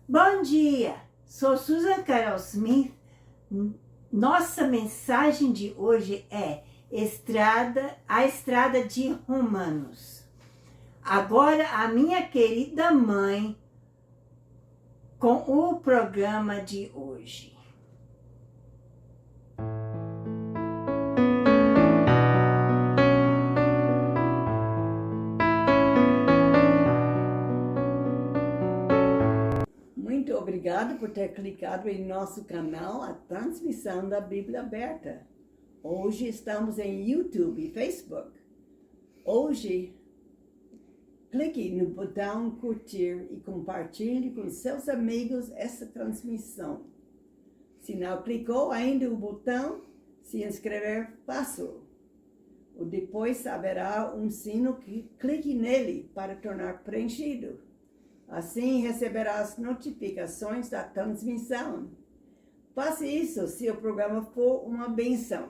Bom dia, sou Susan Carol Smith. Nossa mensagem de hoje é a estrada de Romanos. Agora a minha querida mãe com o programa de hoje. Muito obrigada por ter clicado em nosso canal, a transmissão da Bíblia Aberta. Hoje estamos em YouTube e Facebook. Hoje, clique no botão curtir e compartilhe com seus amigos essa transmissão. Se não clicou ainda no botão se inscrever, passou. Depois haverá um sino que clique nele para tornar preenchido. Assim receberá as notificações da transmissão. Faça isso se o programa for uma benção.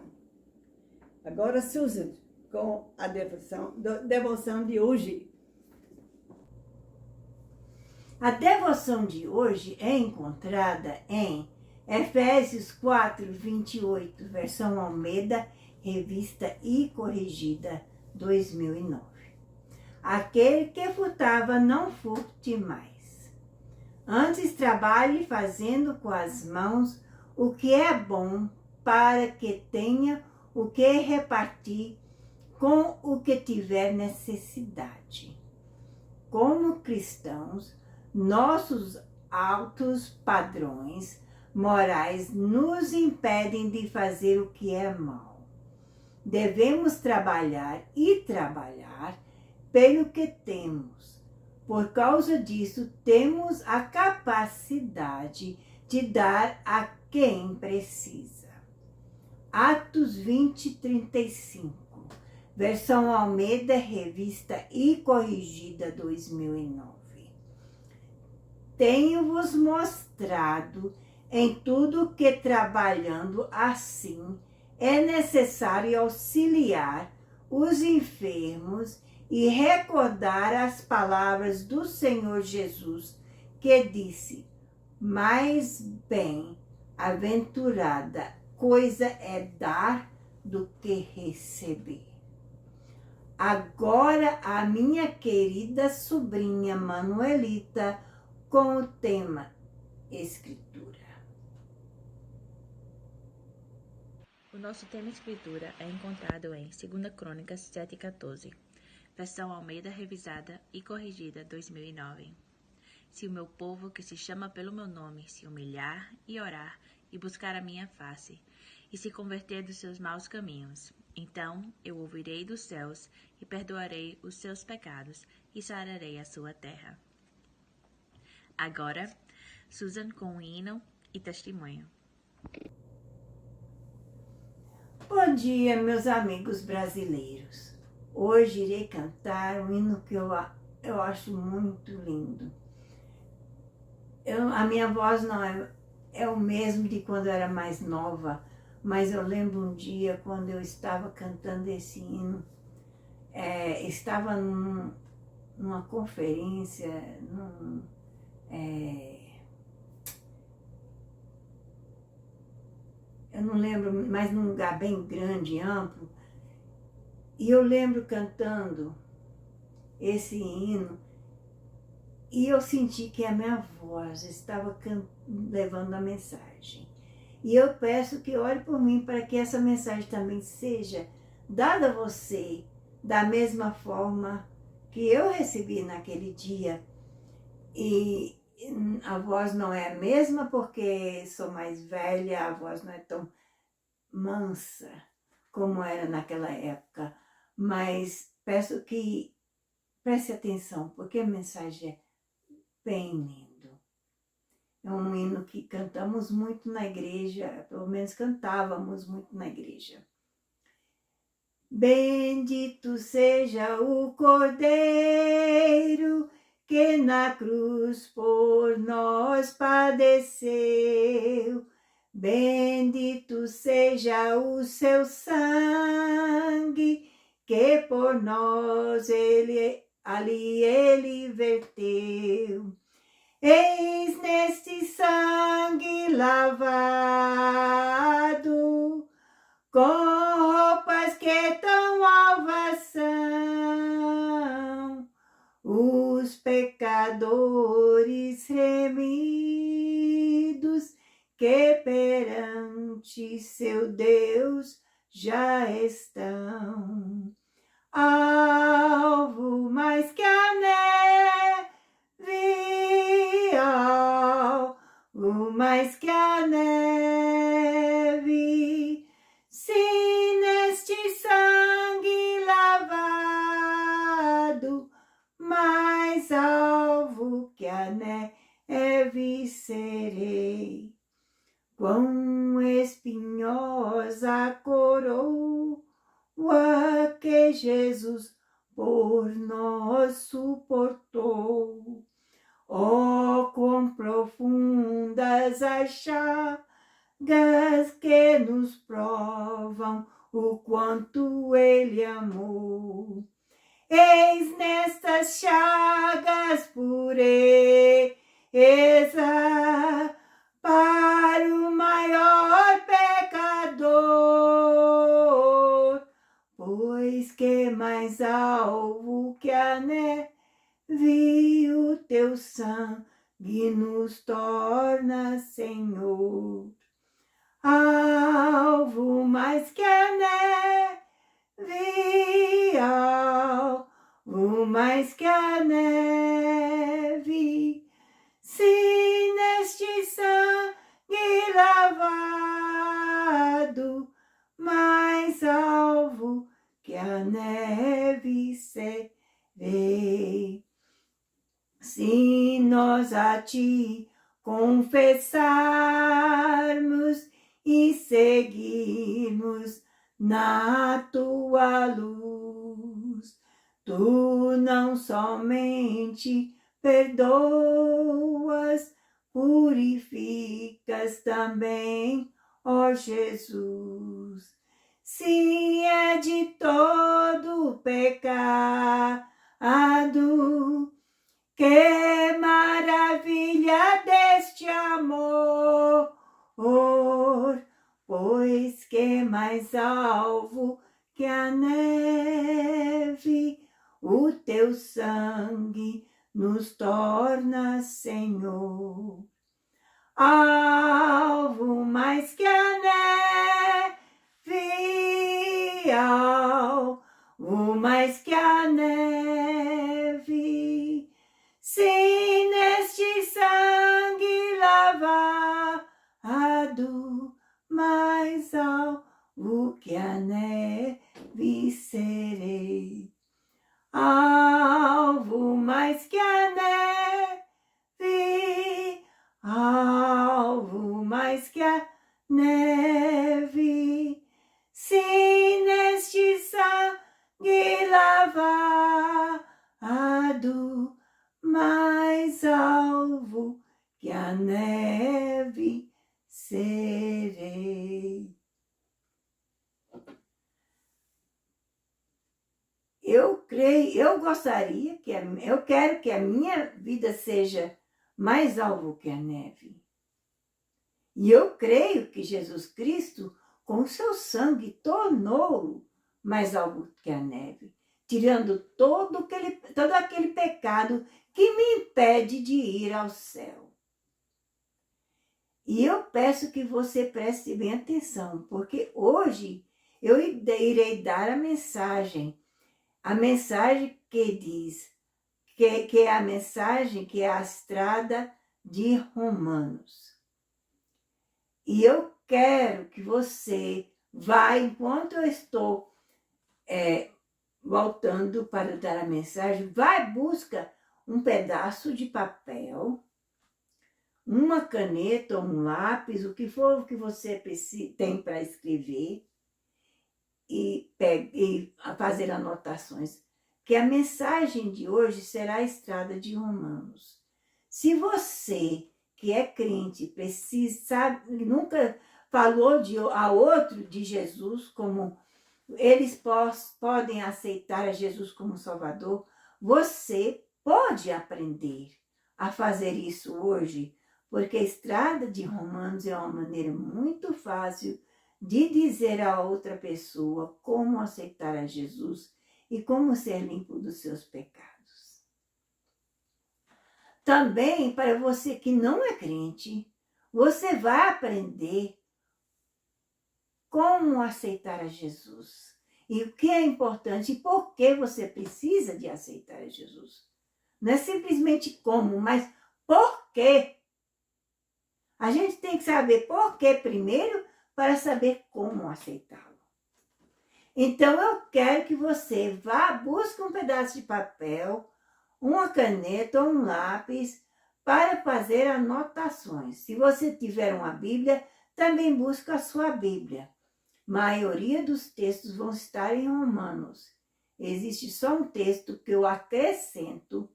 Agora, Susan, com a devoção de hoje. A devoção de hoje é encontrada em Efésios 4, 28, versão Almeida, revista e corrigida, 2009. Aquele que furtava, não furte mais. Antes trabalhe fazendo com as mãos o que é bom, para que tenha o que repartir com o que tiver necessidade. Como cristãos, nossos altos padrões morais nos impedem de fazer o que é mal. Devemos trabalhar pelo que temos. Por causa disso, temos a capacidade de dar a quem precisa. Atos 20, 35, versão Almeida, revista e corrigida, 2009. Tenho-vos mostrado em tudo que, trabalhando assim, é necessário auxiliar os enfermos e recordar as palavras do Senhor Jesus, que disse: mais bem-aventurada coisa é dar do que receber. Agora a minha querida sobrinha Manuelita com o tema Escritura. O nosso tema Escritura é encontrado em 2 Crônicas 7,14, versão Almeida revisada e corrigida 2009. Se o meu povo, que se chama pelo meu nome, se humilhar e orar e buscar a minha face, e se converter dos seus maus caminhos, então eu ouvirei dos céus e perdoarei os seus pecados e sararei a sua terra. Agora, Susan com o hino e testemunho. Bom dia, meus amigos brasileiros. Hoje irei cantar um hino que eu acho muito lindo. A minha voz não é o mesmo de quando eu era mais nova, mas eu lembro um dia quando eu estava cantando esse hino, estava numa conferência, eu não lembro, mas num lugar bem grande, amplo, e eu lembro cantando esse hino, e eu senti que a minha voz estava levando a mensagem. E eu peço que ore por mim para que essa mensagem também seja dada a você da mesma forma que eu recebi naquele dia. E a voz não é a mesma porque sou mais velha, a voz não é tão mansa como era naquela época. Mas peço que preste atenção, porque a mensagem é bem linda. É um hino que cantamos muito na igreja, pelo menos cantávamos muito na igreja. Bendito seja o Cordeiro que na cruz por nós padeceu. Bendito seja o seu sangue que por nós ali ele verteu. Eis neste sangue lavado, com roupas que tão alvas são, os pecadores remidos que perante seu Deus já estão. Alvo mais que a neve, alvo mais que a neve, se neste sangue lavado, mais alvo que a neve serei. Quão espinhosa coroa que Jesus por nós suportou. Oh, quão profundas as chagas que nos provam o quanto Ele amou. Eis nestas chagas pureza para o maior pecador, pois que mais alvo que a neve o teu sangue nos torna, Senhor. Alvo mais que a neve, alvo mais que a neve, se neste sangue lavado, mais alvo que a neve serei. Se nós a ti confessarmos e seguirmos na tua luz, tu não somente perdoas, purificas também, ó Jesus. Se é de todo pecado, que maravilha deste amor, pois que mais alvo que a neve o teu sangue nos torna, Senhor. Alvo mais que a neve, alvo mais que a neve, se neste sangue lavado, mais alvo que a neve serei. Alvo mais que a neve, alvo mais que a neve, se neste sangue lavado, mais alvo que a neve serei. Eu gostaria, eu quero que a minha vida seja mais alvo que a neve. E eu creio que Jesus Cristo, com o seu sangue, tornou mais alvo que a neve, tirando todo aquele pecado que me impede de ir ao céu. E eu peço que você preste bem atenção, porque hoje eu irei dar a mensagem que diz, que é a mensagem que é a estrada de Romanos. E eu quero que você vá, enquanto eu estou voltando para dar a mensagem, vai, busca um pedaço de papel, uma caneta ou um lápis, o que for que você tem para escrever, e fazer anotações, que a mensagem de hoje será a estrada de Romanos. Se você que é crente precisa, nunca falou a outro de Jesus, como eles podem aceitar a Jesus como Salvador, você pode aprender a fazer isso hoje, porque a estrada de Romanos é uma maneira muito fácil de dizer a outra pessoa como aceitar a Jesus e como ser limpo dos seus pecados. Também, para você que não é crente, você vai aprender como aceitar a Jesus. E o que é importante e por que você precisa de aceitar a Jesus. Não é simplesmente como, mas por quê. A gente tem que saber por quê primeiro para saber como aceitá-lo. Então eu quero que você vá, busque um pedaço de papel, uma caneta ou um lápis para fazer anotações. Se você tiver uma Bíblia, também busque a sua Bíblia. A maioria dos textos vão estar em Romanos. Existe só um texto que eu acrescento,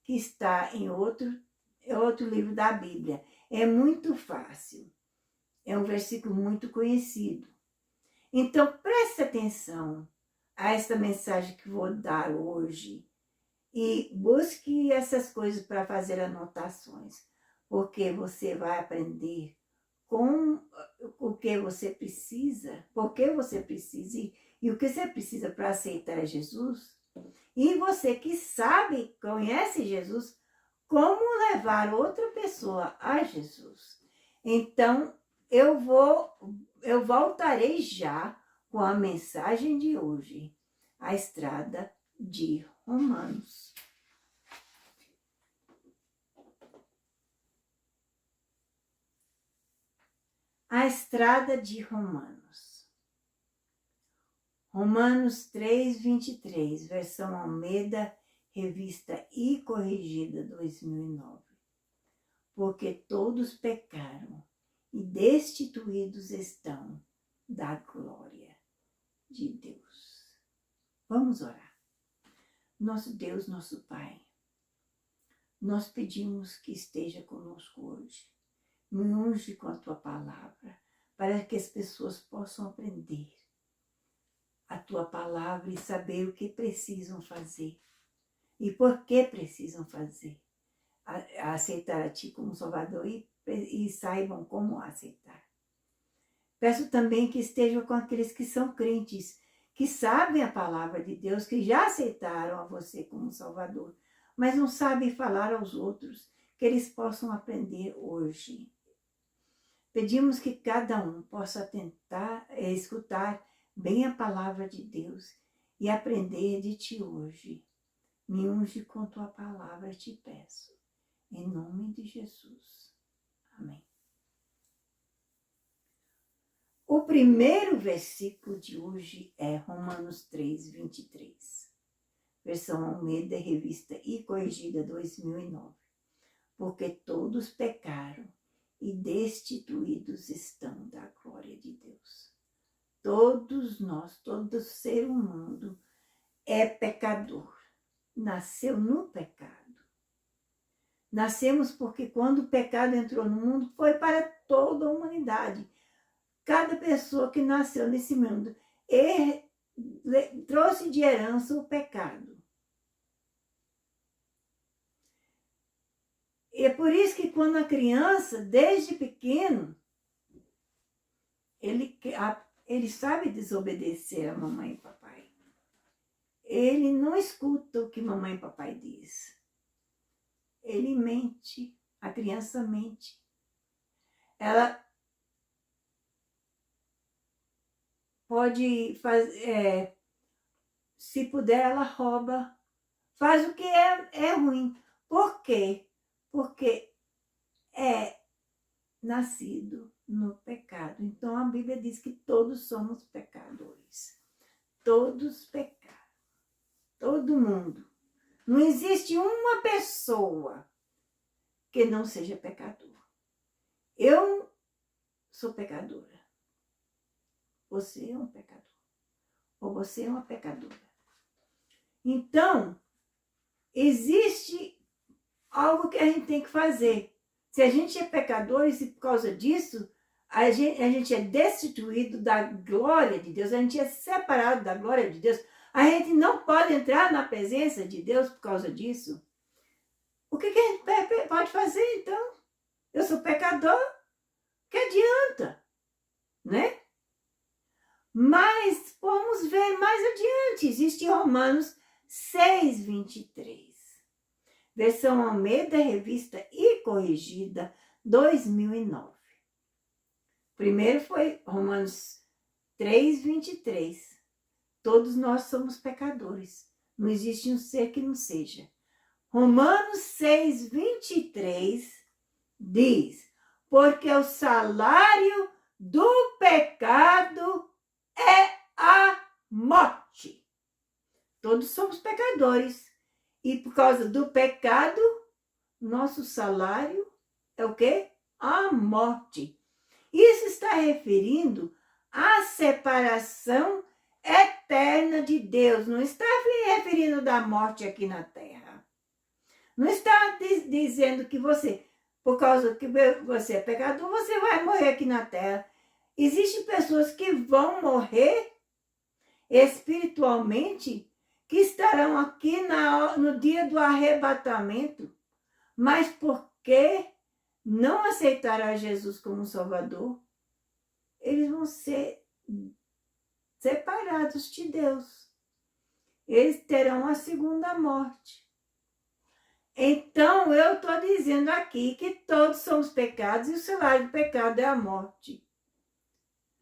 que está em outro livro da Bíblia. É muito fácil. É um versículo muito conhecido. Então, preste atenção a esta mensagem que vou dar hoje e busque essas coisas para fazer anotações, porque você vai aprender com o que você precisa, por que você precisa e o que você precisa para aceitar Jesus. E você que sabe, conhece Jesus, como levar outra pessoa a Jesus. Então, eu voltarei já com a mensagem de hoje, a estrada de Romanos. A estrada de Romanos. Romanos 3:23, versão Almeida, revista e corrigida 2009. Porque todos pecaram e destituídos estão da glória de Deus. Vamos orar. Nosso Deus, nosso Pai, nós pedimos que esteja conosco hoje. Me unge com a tua palavra, para que as pessoas possam aprender a tua palavra e saber o que precisam fazer e por que precisam fazer. Aceitar a ti como Salvador e saibam como aceitar. Peço também que estejam com aqueles que são crentes, que sabem a palavra de Deus, que já aceitaram a você como Salvador, mas não sabem falar aos outros, que eles possam aprender hoje. Pedimos que cada um possa tentar escutar bem a palavra de Deus e aprender de ti hoje. Me unge com tua palavra, te peço. Em nome de Jesus. Amém. O primeiro versículo de hoje é Romanos 3:23. Versão Almeida, revista e corrigida 2009. Porque todos pecaram e destituídos estão da glória de Deus. Todos nós, todo ser humano é pecador. Nasceu no pecado. Nascemos porque quando o pecado entrou no mundo, foi para toda a humanidade. Cada pessoa que nasceu nesse mundo trouxe de herança o pecado. E é por isso que quando a criança, desde pequeno, ele sabe desobedecer a mamãe e papai. Ele não escuta o que mamãe e papai diz. Ele mente, a criança mente. Ela pode fazer, se puder, ela rouba, faz o que é ruim. Por quê? Porque é nascido no pecado. Então a Bíblia diz que todos somos pecadores. Todos pecaram. Todo mundo. Não existe uma pessoa que não seja pecador. Eu sou pecadora. Você é um pecador. Ou você é uma pecadora. Então, existe algo que a gente tem que fazer. Se a gente é pecador e se por causa disso, a gente é destituído da glória de Deus, a gente é separado da glória de Deus, a gente não pode entrar na presença de Deus por causa disso. O que a gente pode fazer, então? Eu sou pecador? Que adianta? Né? Mas vamos ver mais adiante. Existe Romanos 6:23. Versão Almeida, revista e corrigida, 2009. Primeiro foi Romanos 3:23. Todos nós somos pecadores. Não existe um ser que não seja. Romanos 6:23 diz: porque o salário do pecado é a morte. Todos somos pecadores. E por causa do pecado, nosso salário é o quê? A morte. Isso está referindo à separação eterna de Deus. Não está referindo da morte aqui na terra. Não está dizendo que você, por causa que você é pecador, você vai morrer aqui na terra. Existem pessoas que vão morrer espiritualmente, que estarão aqui no dia do arrebatamento, mas porque não aceitaram a Jesus como Salvador, eles vão ser separados de Deus. Eles terão a segunda morte. Então, eu estou dizendo aqui que todos somos pecados e o salário do pecado é a morte.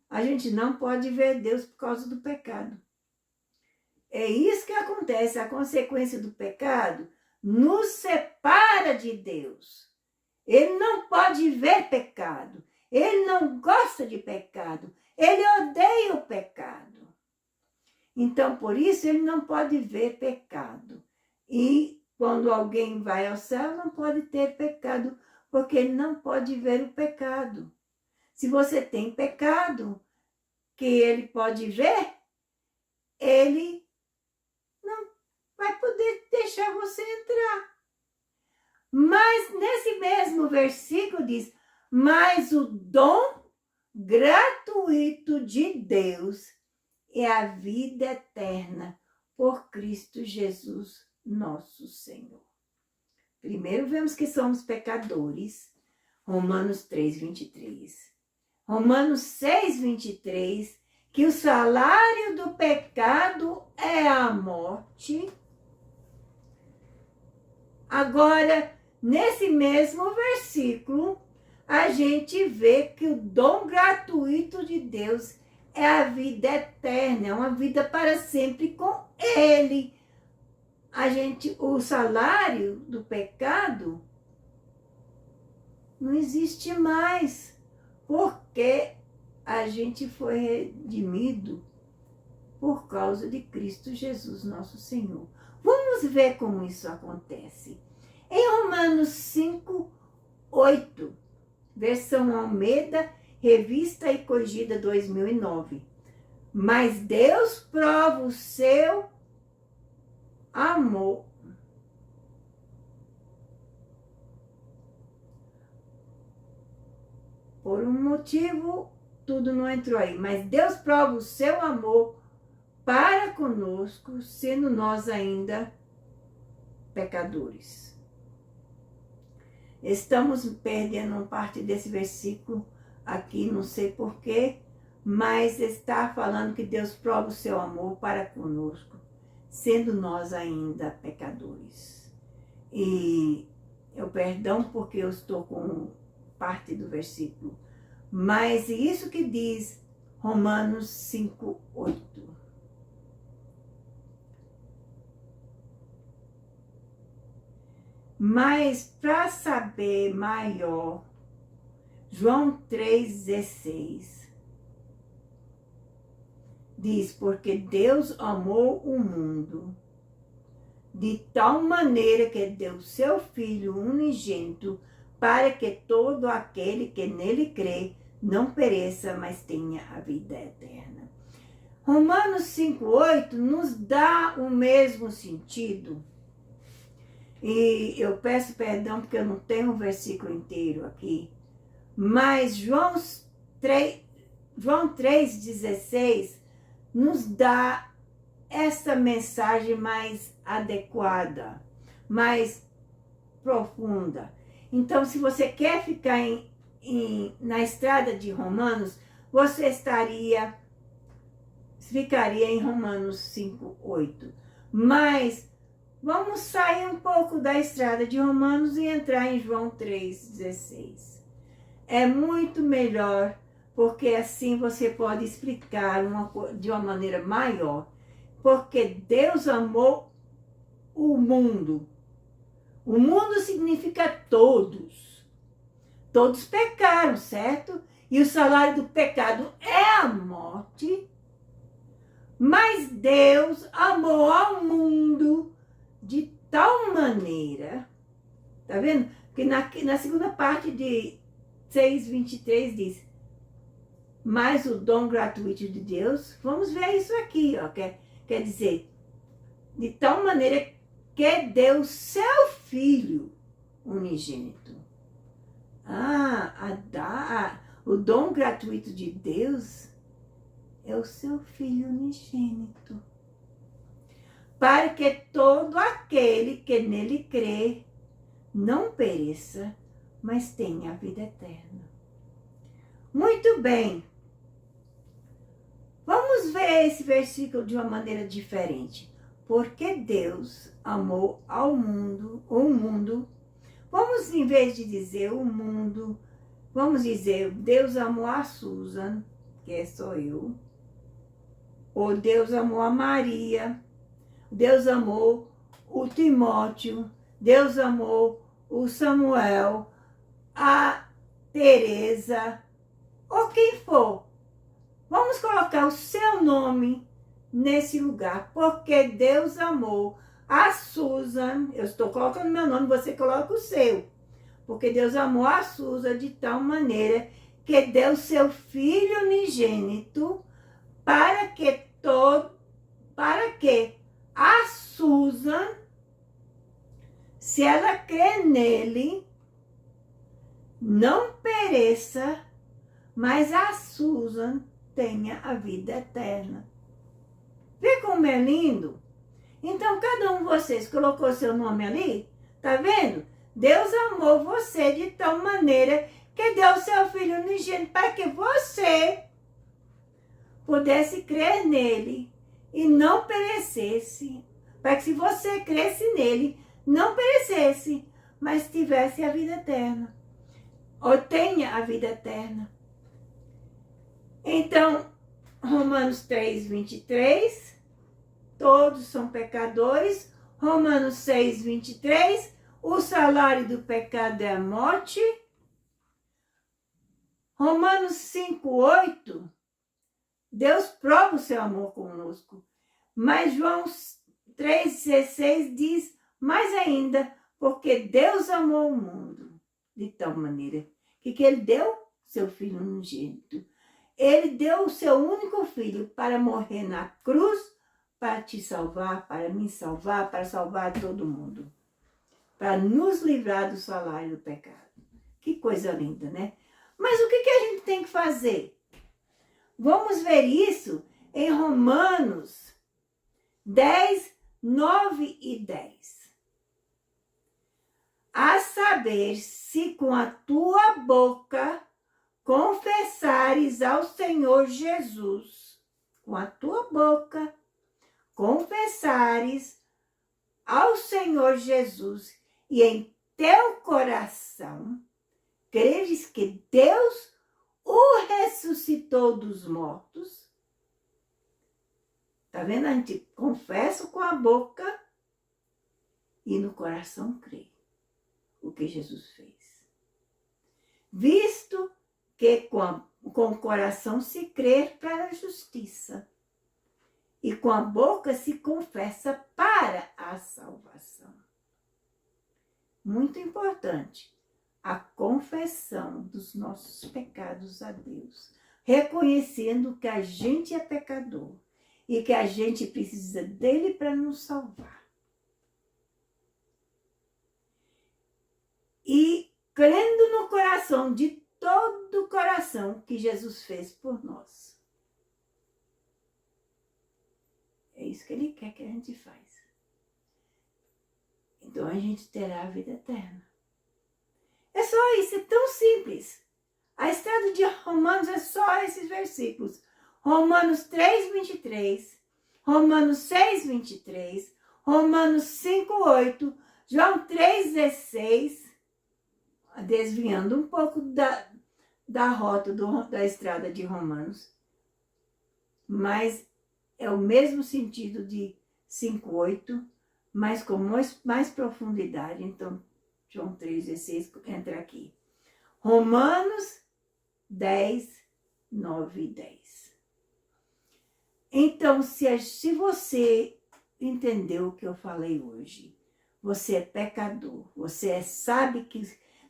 A gente não pode ver Deus por causa do pecado. É isso que acontece, a consequência do pecado nos separa de Deus. Ele não pode ver pecado, ele não gosta de pecado, ele odeia o pecado. Então, por isso, ele não pode ver pecado. E quando alguém vai ao céu, não pode ter pecado, porque ele não pode ver o pecado. Se você tem pecado que ele pode ver, ele não vai poder deixar você entrar. Mas nesse mesmo versículo diz: mas o dom gratuito de Deus é a vida eterna por Cristo Jesus, nosso Senhor. Primeiro vemos que somos pecadores, Romanos 3:23. Romanos 6:23, que o salário do pecado é a morte. Agora, nesse mesmo versículo, a gente vê que o dom gratuito de Deus é a vida eterna, é uma vida para sempre com Ele. O salário do pecado não existe mais, porque a gente foi redimido por causa de Cristo Jesus, nosso Senhor. Vamos ver como isso acontece. Em Romanos 5:8, versão Almeida, revista e corrigida 2009. Mas Deus prova o seu amor. Por um motivo, tudo não entrou aí. Mas Deus prova o seu amor para conosco, sendo nós ainda pecadores. Estamos perdendo uma parte desse versículo aqui, não sei porquê, mas está falando que Deus prova o seu amor para conosco, sendo nós ainda pecadores. E eu perdão porque eu estou com parte do versículo, mas isso que diz Romanos 5:8. Mas para saber maior, João 3,16 diz: porque Deus amou o mundo de tal maneira que deu seu Filho unigênito, para que todo aquele que nele crê não pereça, mas tenha a vida eterna. Romanos 5,8 nos dá o mesmo sentido. E eu peço perdão porque eu não tenho o versículo inteiro aqui. Mas João 3,16 nos dá essa mensagem mais adequada, mais profunda. Então, se você quer ficar na estrada de Romanos, você ficaria em Romanos 5:8. Mas vamos sair um pouco da estrada de Romanos e entrar em João 3:16. É muito melhor, porque assim você pode explicar de uma maneira maior. Porque Deus amou o mundo. O mundo significa todos. Todos pecaram, certo? E o salário do pecado é a morte. Mas Deus amou ao mundo de tal maneira, tá vendo? Que na segunda parte de 6:23 diz, mas o dom gratuito de Deus, vamos ver isso aqui, ó, quer dizer, de tal maneira que deu seu Filho unigênito. O dom gratuito de Deus é o seu Filho unigênito, para que todo aquele que nele crê não pereça, mas tenha a vida eterna. Muito bem. Vamos ver esse versículo de uma maneira diferente. Porque Deus amou o mundo. Vamos, em vez de dizer o mundo, vamos dizer, Deus amou a Susan, que sou eu. Ou Deus amou a Maria. Deus amou o Timóteo. Deus amou o Samuel, a Teresa, ou quem for. Vamos colocar o seu nome nesse lugar, porque Deus amou a Susan. Eu estou colocando meu nome, você coloca o seu. Porque Deus amou a Susan de tal maneira que deu seu Filho unigênito para que a Susan, se ela crê nele, não pereça, mas a Susan tenha a vida eterna. Vê como é lindo? Então, cada um de vocês colocou seu nome ali, tá vendo? Deus amou você de tal maneira que deu seu Filho unigênito para que você pudesse crer nele e não perecesse. Para que se você cresce nele, não perecesse, mas tivesse a vida eterna. Ou tenha a vida eterna. Então, Romanos 3:23, todos são pecadores. Romanos 6:23, o salário do pecado é a morte. Romanos 5:8, Deus prova o seu amor conosco. Mas João 3:16 diz, mais ainda, porque Deus amou o mundo de tal maneira que ele deu seu Filho unigênito. Ele deu o seu único filho para morrer na cruz, para te salvar, para me salvar, para salvar todo mundo. Para nos livrar do salário do pecado. Que coisa linda, né? Mas o que a gente tem que fazer? Vamos ver isso em Romanos 10, 9 e 10. A saber, se com a tua boca confessares ao Senhor Jesus, com a tua boca confessares ao Senhor Jesus e em teu coração creres que Deus o ressuscitou dos mortos. Tá vendo? A gente confessa com a boca e no coração crê o que Jesus fez. Visto que com o coração se crê para a justiça e com a boca se confessa para a salvação. Muito importante, a confissão dos nossos pecados a Deus, reconhecendo que a gente é pecador e que a gente precisa dele para nos salvar. E crendo no coração, de todo o coração, que Jesus fez por nós. É isso que ele quer que a gente faça. Então a gente terá a vida eterna. simples. A estrada de Romanos é só esses versículos. Romanos 3, 23, Romanos 6, 23, Romanos 5, 8, João 3, 16, desviando um pouco da rota da estrada de Romanos, mas é o mesmo sentido de 5, 8, mas com mais profundidade. Então, João 3, 16 entra aqui. Romanos 10, 9 e 10. Então, se você entendeu o que eu falei hoje, você é pecador, você sabe que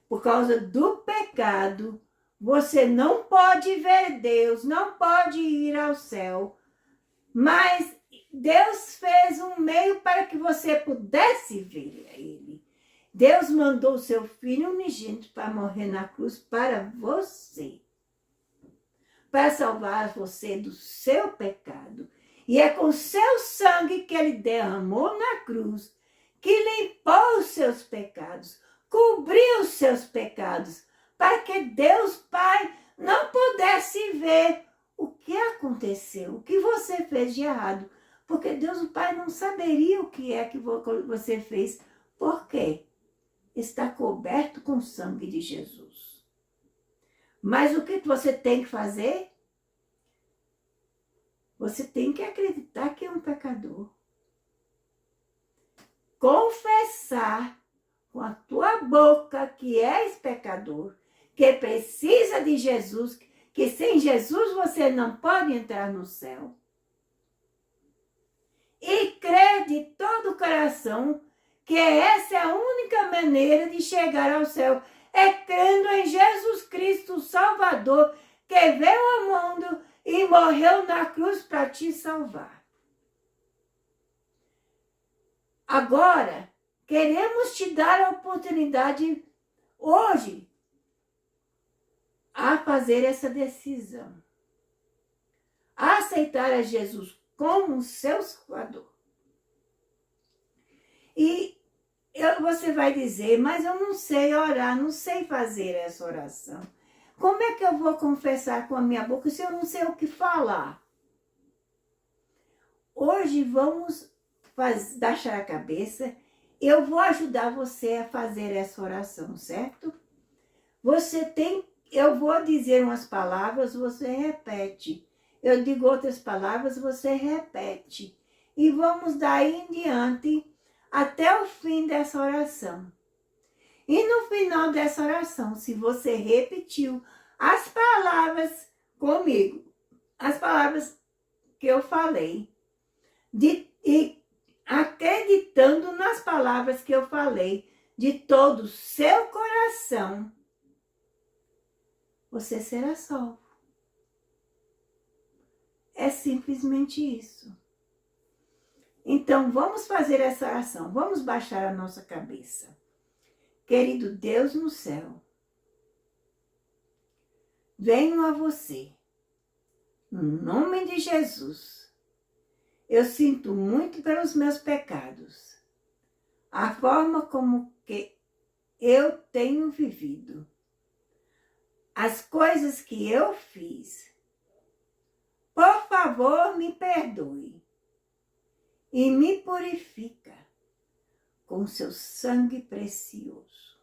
por causa do pecado, você não pode ver Deus, não pode ir ao céu, mas Deus fez um meio para que você pudesse ver Ele. Deus mandou o seu Filho unigênito para morrer na cruz para você, para salvar você do seu pecado. E é com seu sangue que Ele derramou na cruz, que limpou os seus pecados, cobriu os seus pecados, para que Deus Pai não pudesse ver o que aconteceu, o que você fez de errado. Porque Deus o Pai não saberia o que é que você fez. Por quê? Está coberto com o sangue de Jesus. Mas o que você tem que fazer? Você tem que acreditar que é um pecador. Confessar com a tua boca que és pecador, que precisa de Jesus, que sem Jesus você não pode entrar no céu. E crer de todo o coração que essa é a única maneira de chegar ao céu, é crendo em Jesus Cristo, o Salvador, que veio ao mundo e morreu na cruz para te salvar. Agora, queremos te dar a oportunidade hoje a fazer essa decisão. A aceitar a Jesus como seu Salvador. E você vai dizer, mas eu não sei orar, não sei fazer essa oração. Como é que eu vou confessar com a minha boca se eu não sei o que falar? Hoje vamos baixar a cabeça. Eu vou ajudar você a fazer essa oração, certo? Eu vou dizer umas palavras, você repete. Eu digo outras palavras, você repete. E vamos daí em diante até o fim dessa oração. E no final dessa oração, se você repetiu as palavras comigo, as palavras que eu falei, e acreditando nas palavras que eu falei, de todo o seu coração, você será salvo. É simplesmente isso. Então, vamos fazer essa oração. Vamos baixar a nossa cabeça. Querido Deus no céu, venho a você, no nome de Jesus. Eu sinto muito pelos meus pecados, a forma como que eu tenho vivido, as coisas que eu fiz. Por favor, me perdoe e me purifica com seu sangue precioso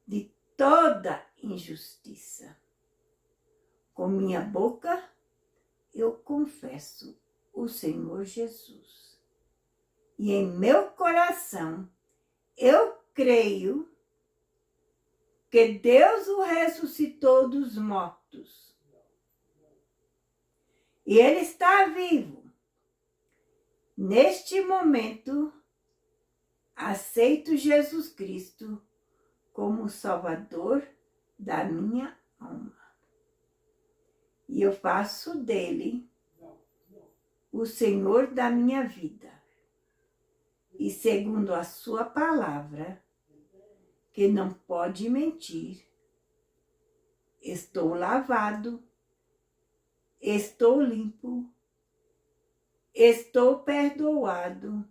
de toda injustiça. Com minha boca eu confesso o Senhor Jesus. E em meu coração eu creio que Deus o ressuscitou dos mortos. E Ele está vivo. Neste momento, aceito Jesus Cristo como o Salvador da minha alma. E eu faço dele o Senhor da minha vida. E segundo a sua palavra, que não pode mentir, estou lavado, estou limpo, estou perdoado,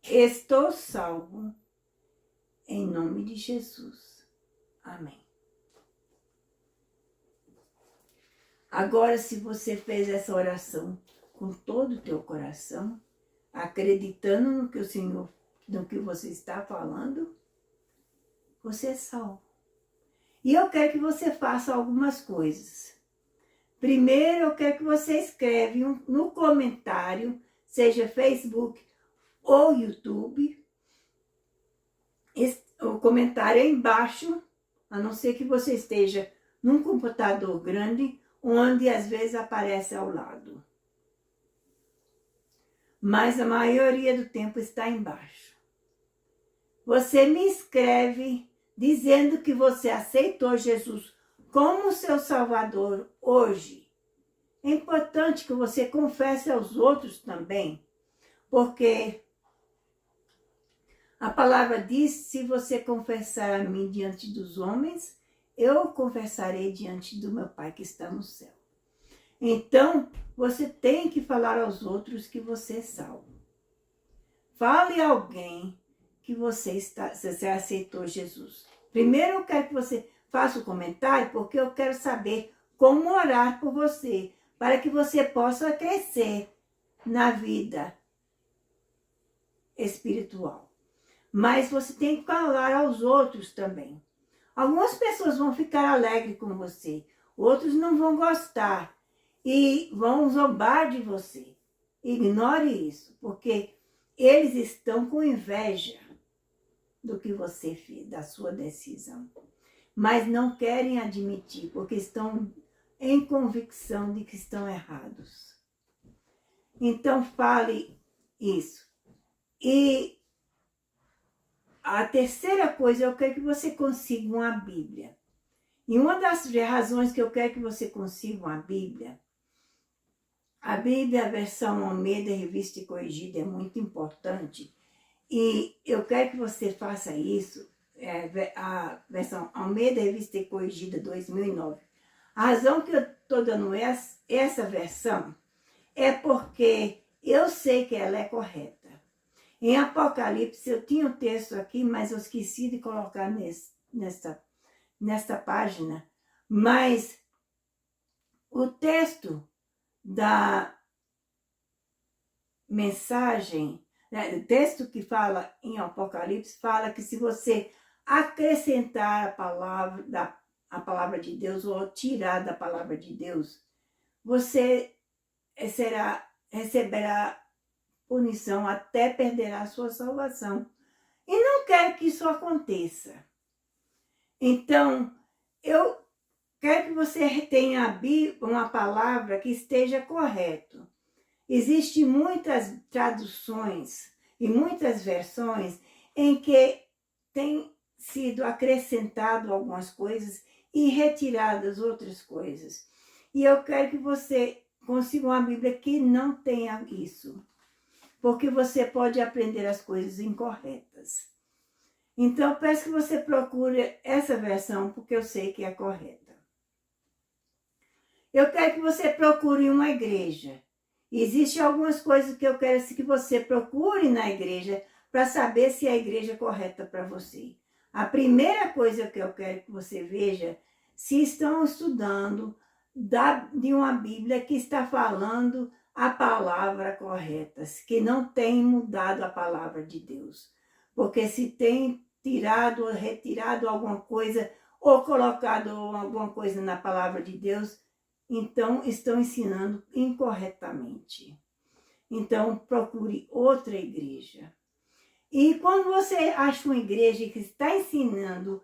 estou salvo, em nome de Jesus. Amém. Agora, se você fez essa oração com todo o teu coração, acreditando no que o Senhor, no que você está falando, você é salvo. E eu quero que você faça algumas coisas. Primeiro, eu quero que você escreve no comentário, seja Facebook ou YouTube, o comentário é embaixo, a não ser que você esteja num computador grande, onde às vezes aparece ao lado. Mas a maioria do tempo está embaixo. Você me escreve dizendo que você aceitou Jesus como seu Salvador hoje. É importante que você confesse aos outros também, porque a palavra diz, se você confessar a mim diante dos homens, eu confessarei diante do meu Pai que está no céu. Então, você tem que falar aos outros que você é salvo. Fale a alguém que você aceitou Jesus. Primeiro eu quero que você faça o comentário, porque eu quero saber como orar por você, para que você possa crescer na vida espiritual. Mas você tem que falar aos outros também. Algumas pessoas vão ficar alegres com você, outros não vão gostar e vão zombar de você. Ignore isso, porque eles estão com inveja do que você fez, da sua decisão. Mas não querem admitir, porque estão em convicção de que estão errados. Então fale isso. E a terceira coisa, eu quero que você consiga uma Bíblia. E uma das razões que eu quero que você consiga uma Bíblia, a Bíblia, a versão Almeida, revista e corrigida, é muito importante. E eu quero que você faça isso, a versão Almeida, revista e corrigida 2009. A razão que eu estou dando essa versão é porque eu sei que ela é correta. Em Apocalipse, eu tinha um texto aqui, mas eu esqueci de colocar nesta página. Mas o texto da mensagem, né, o texto que fala em Apocalipse, fala que se você acrescentar a palavra de Deus ou tirar da palavra de Deus, você receberá punição, até perderá a sua salvação. E não quero que isso aconteça. Então, eu quero que você tenha uma palavra que esteja correta. Existem muitas traduções e muitas versões em que tem sido acrescentado algumas coisas e retiradas outras coisas. E eu quero que você consiga uma Bíblia que não tenha isso, porque você pode aprender as coisas incorretas. Então, eu peço que você procure essa versão, porque eu sei que é correta. Eu quero que você procure uma igreja. Existem algumas coisas que eu quero que você procure na igreja para saber se a igreja é correta para você. A primeira coisa que eu quero que você veja, se estão estudando de uma Bíblia que está falando a palavra correta, que não tem mudado a palavra de Deus. Porque se tem tirado ou retirado alguma coisa, ou colocado alguma coisa na palavra de Deus, então estão ensinando incorretamente. Então procure outra igreja. E quando você acha uma igreja que está ensinando,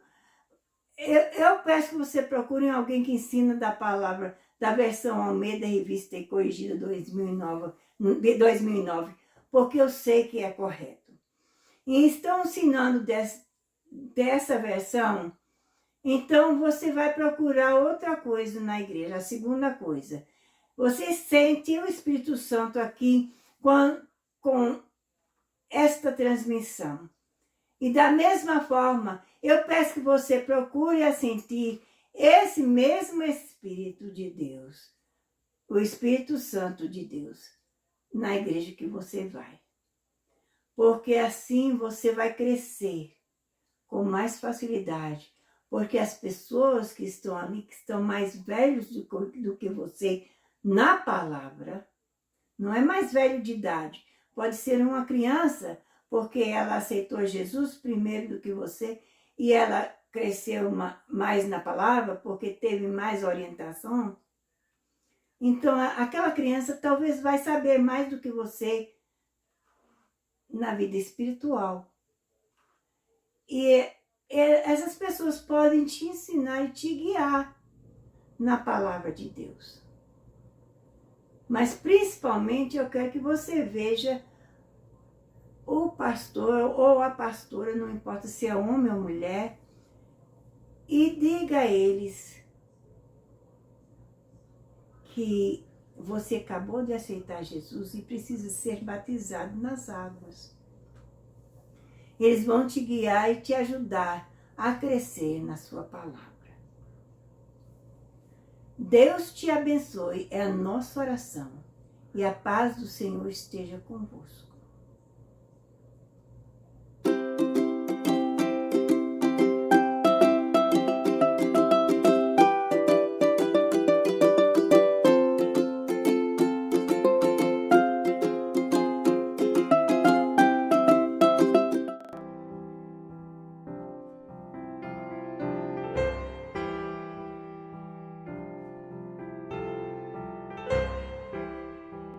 eu peço que você procure alguém que ensina da palavra, da versão Almeida, revista e corrigida 2009, porque eu sei que é correto. E estão ensinando dessa versão, então você vai procurar outra coisa na igreja. A segunda coisa, você sente o Espírito Santo aqui com esta transmissão. E da mesma forma, eu peço que você procure a sentir esse mesmo Espírito de Deus, o Espírito Santo de Deus, na igreja que você vai. Porque assim você vai crescer com mais facilidade, Porque as pessoas que estão ali, que estão mais velhos do que você na palavra, não é mais velho de idade, pode ser uma criança, porque ela aceitou Jesus primeiro do que você e ela cresceu mais na palavra, porque teve mais orientação. Então, aquela criança talvez vai saber mais do que você na vida espiritual. E essas pessoas podem te ensinar e te guiar na palavra de Deus. Mas, principalmente, eu quero que você veja o pastor ou a pastora, não importa se é homem ou mulher, e diga a eles que você acabou de aceitar Jesus e precisa ser batizado nas águas. Eles vão te guiar e te ajudar a crescer na sua palavra. Deus te abençoe, é a nossa oração. E a paz do Senhor esteja convosco.